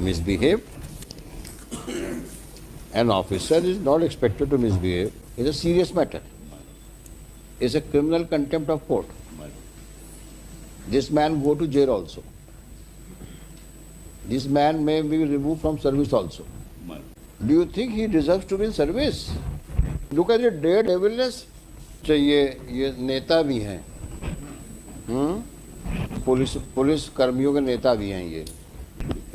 misbehave. An officer is not expected to misbehave. It's a serious matter. It's a criminal contempt of court. This man go to jail also. This man may be removed from service also. Do you think he deserves to be in service? Look at the daredevilness. ये नेता भी हैं, police कर्मियों के नेता भी हैं ये।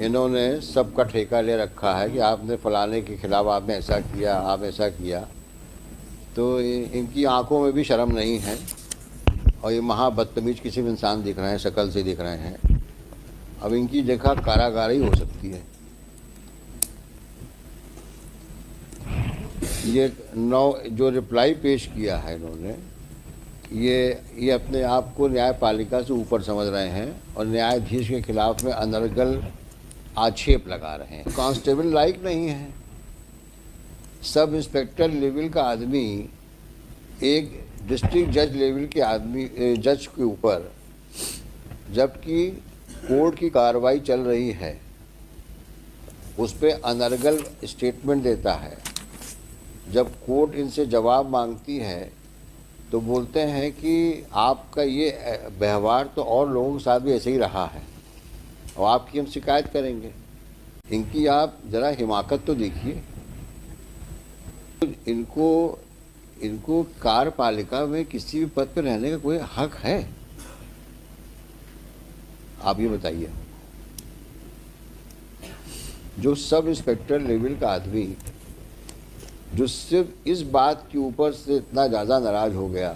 इन्होंने सबका ठेका ले रखा है कि आपने फलाने के खिलाफ आपने ऐसा किया, आप ऐसा किया। तो इनकी आंखों में भी शर्म नहीं है और ये महा बदतमीज किसी भी इंसान दिख रहे हैं, शक्ल से दिख रहे हैं। अब इनकी जगह कारागार ही हो सकती है। ये जो रिप्लाई पेश किया है इन्होंने, ये अपने आप को न्यायपालिका से ऊपर समझ रहे हैं और न्यायाधीश के खिलाफ में अनर्गल आक्षेप लगा रहे हैं। कांस्टेबल लायक नहीं है। सब इंस्पेक्टर लेवल का आदमी एक डिस्ट्रिक्ट जज लेवल के आदमी जज के ऊपर, जबकि कोर्ट की कार्रवाई चल रही है, उस पर अनर्गल स्टेटमेंट देता है। जब कोर्ट इनसे जवाब मांगती है तो बोलते हैं कि आपका ये व्यवहार तो और लोगों के साथ भी ऐसे ही रहा है और आपकी हम शिकायत करेंगे। इनकी आप ज़रा हिमाकत तो देखिए। इनको कार्यपालिका में किसी भी पद पर रहने का कोई हक है? आप ये बताइए। जो सब इंस्पेक्टर लेवल का आदमी जो सिर्फ इस बात के ऊपर से इतना ज़्यादा नाराज़ हो गया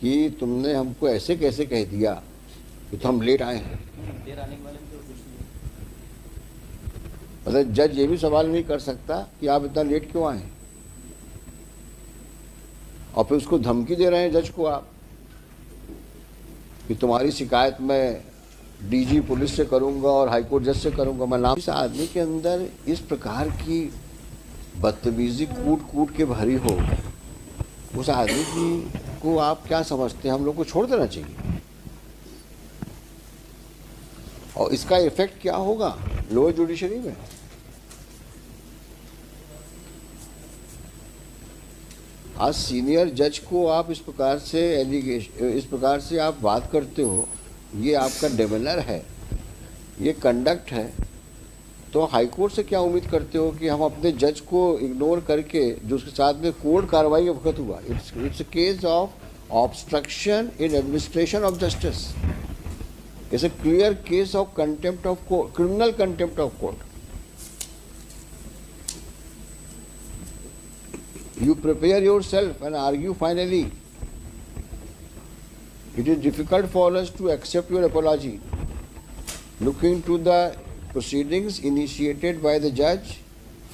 कि तुमने हमको ऐसे कैसे कह दिया कि तो हम लेट आए हैं। मतलब जज ये भी सवाल नहीं कर सकता कि आप इतना लेट क्यों आए, और फिर उसको धमकी दे रहे हैं जज को आप कि तुम्हारी शिकायत मैं डीजी पुलिस से करूंगा और हाईकोर्ट जज से करूंगा। मैं नाम इस आदमी के अंदर इस प्रकार की बदतमीजी कूट के भरी हो, उस आदमी को आप क्या समझते हैं? हम लोग को छोड़ देना चाहिए। और इसका इफेक्ट क्या होगा लोअर जुडिशरी में? आज सीनियर जज को आप इस प्रकार से आप बात करते हो, ये आपका डेमेनर है, ये कंडक्ट है। तो हाईकोर्ट से क्या उम्मीद करते हो कि हम अपने जज को इग्नोर करके, जो उसके साथ में कोर्ट कार्रवाई के वक्त हुआ, it's a case of obstruction in administration of justice, it's a clear case of contempt of court, criminal contempt of court. You prepare yourself and argue finally. It is difficult for us to accept your apology. Look into the proceedings initiated by the judge,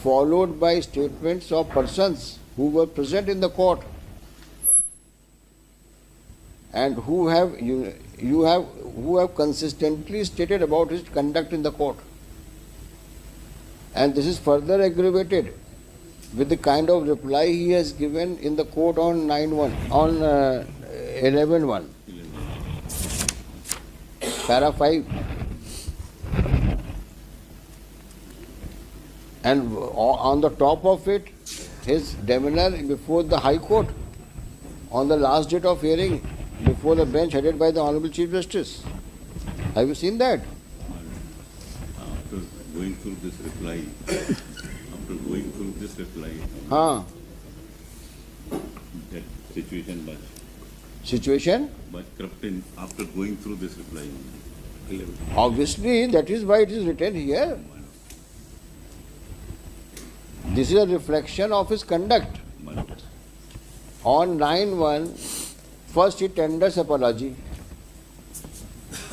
followed by statements of persons who were present in the court and who have consistently stated about his conduct in the court. And this is further aggravated with the kind of reply he has given in the court on 11.1, para 5. And on the top of it, his demeanor before the High Court on the last date of hearing before the bench headed by the Honorable Chief Justice. Have you seen that? After going through this reply, that situation was corrupting after going through this reply. Obviously, that is why it is written here. This is a reflection of his conduct. On 9/1, first he tenders apology,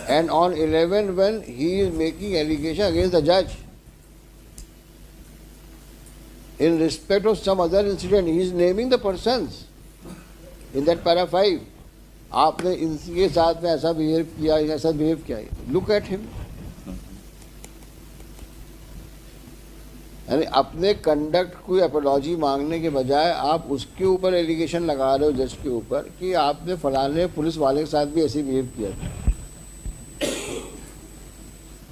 and on 11/1 he is making allegation against the judge. In respect of some other incident, he is naming the persons in that para 5. आपने इनके साथ में ऐसा behave किया, Look at him. यानी अपने conduct को apology मांगने के बजाय आप उसके ऊपर एलिगेशन लगा रहे हो जज के ऊपर कि आपने फलाने पुलिस वाले के साथ भी ऐसे बिहेव किया था।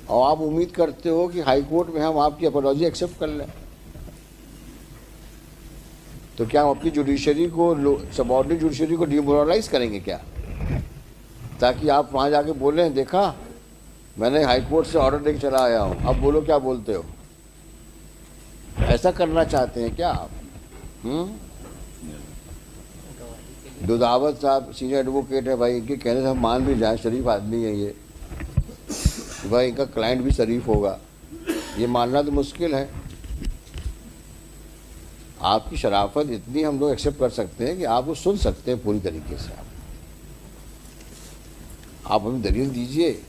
और आप उम्मीद करते हो कि हाई कोर्ट में हम आपकी अपॉलॉजी एक्सेप्ट कर लें। तो क्या हम अपनी जुडिशरी को, सबऑर्डिनेट जुडिशरी को डिमोरलाइज करेंगे क्या, ताकि आप वहाँ जाके बोलें देखा मैंने हाई कोर्ट से ऑर्डर लेके चला आया हूँ, अब बोलो क्या बोलते हो। ऐसा करना चाहते हैं क्या आप? दुधावत साहब सीनियर एडवोकेट है भाई, इनके कहने से हम मान भी जाएं, शरीफ आदमी है ये, भाई इनका क्लाइंट भी शरीफ होगा, ये मानना तो मुश्किल है। आपकी शराफत इतनी हम लोग एक्सेप्ट कर सकते हैं कि आप वो सुन सकते हैं पूरी तरीके से। आप हमें दलील दीजिए,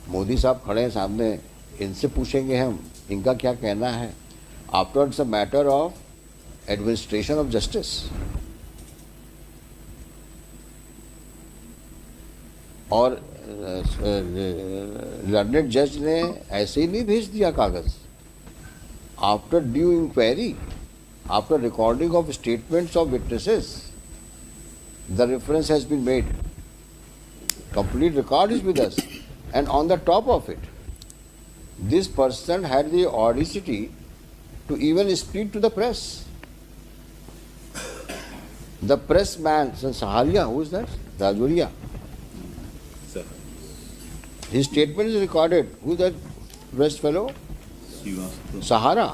मोदी साहब खड़े हैं सामने, इनसे पूछेंगे हम इनका क्या कहना है। After it's a matter of administration of justice. और लर्नेड जज ने ऐसे ही नहीं भेज दिया कागज। After due inquiry, after recording of statements of witnesses, the reference has been made, complete record is with us, and on the top of it, this person had the audacity to even speak to the press. The pressman, Saharia, who is that? Rajoria. His statement is recorded. Who is that press fellow? Sahara.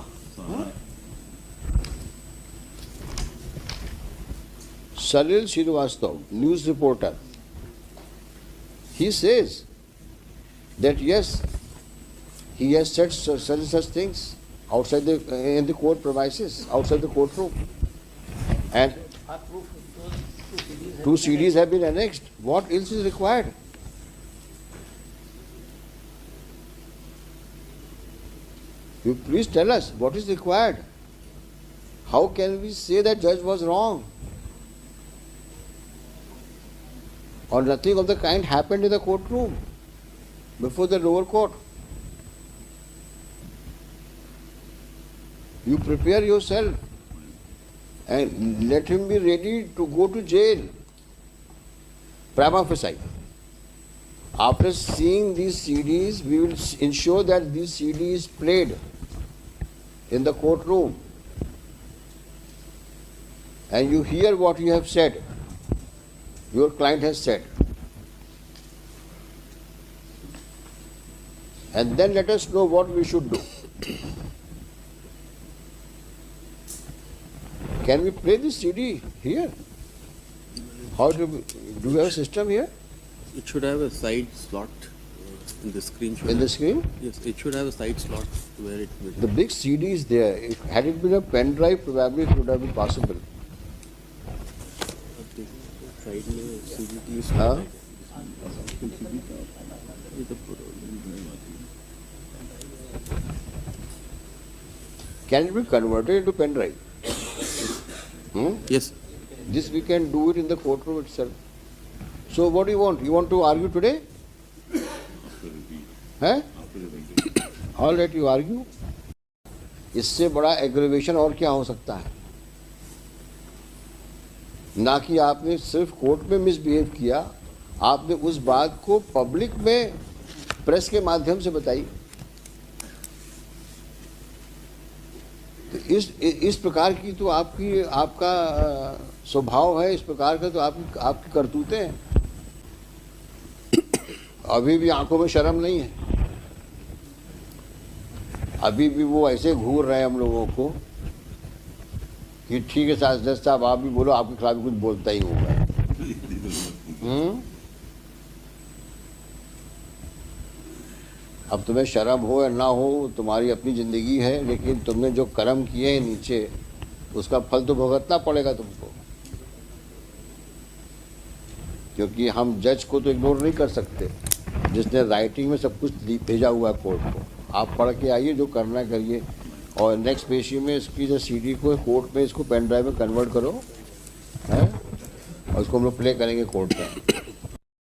Salil Srivastava, news reporter. He says that yes, he has said such things outside in the court premises, outside the courtroom, and two CDs have been annexed. What else is required? You please tell us what is required. How can we say that judge was wrong? Or nothing of the kind happened in the courtroom before the lower court. You prepare yourself and let him be ready to go to jail. Prima facie. After seeing these CDs, we will ensure that these CDs played in the courtroom. And you hear what you have said. Your client has said. And then let us know what we should do. Can we play this CD here? How do we have a system here? It should have a side slot in the screen. In the screen? Yes, it should have a side slot where it will. The big CD is there. Had it been a pen drive, probably it would have been possible. Side में CDT is हाँ? Can it be converted into pen drive? Yes. This we can do it in the courtroom itself. So what do you want? You want to argue today? Huh? All right, you argue. इससे बड़ा aggravation और क्या हो सकता है? ना कि आपने सिर्फ कोर्ट में मिसबिहेव किया, आपने उस बात को पब्लिक में प्रेस के माध्यम से बताई। तो इस प्रकार की तो आपका स्वभाव है, इस प्रकार का तो आपकी करतूतें हैं। अभी भी आंखों में शर्म नहीं है, अभी भी वो ऐसे घूर रहे हैं हम लोगों को कि ठीक है जज साहब आप भी बोलो, आपके खिलाफ भी कुछ बोलता ही होगा। अब तुम्हें शर्म हो या ना हो, तुम्हारी अपनी ज़िंदगी है, लेकिन तुमने जो कर्म किए हैं नीचे, उसका फल तो भुगतना पड़ेगा तुमको। क्योंकि हम जज को तो इग्नोर नहीं कर सकते, जिसने राइटिंग में सब कुछ भेजा हुआ है कोर्ट को। आप पढ़ के आइए, जो करना है करिए, और नेक्स्ट पेशी में इसकी जो CD को कोर्ट में इसको पेन ड्राइव में कन्वर्ट करो, है, और इसको हम लोग प्ले करेंगे कोर्ट में।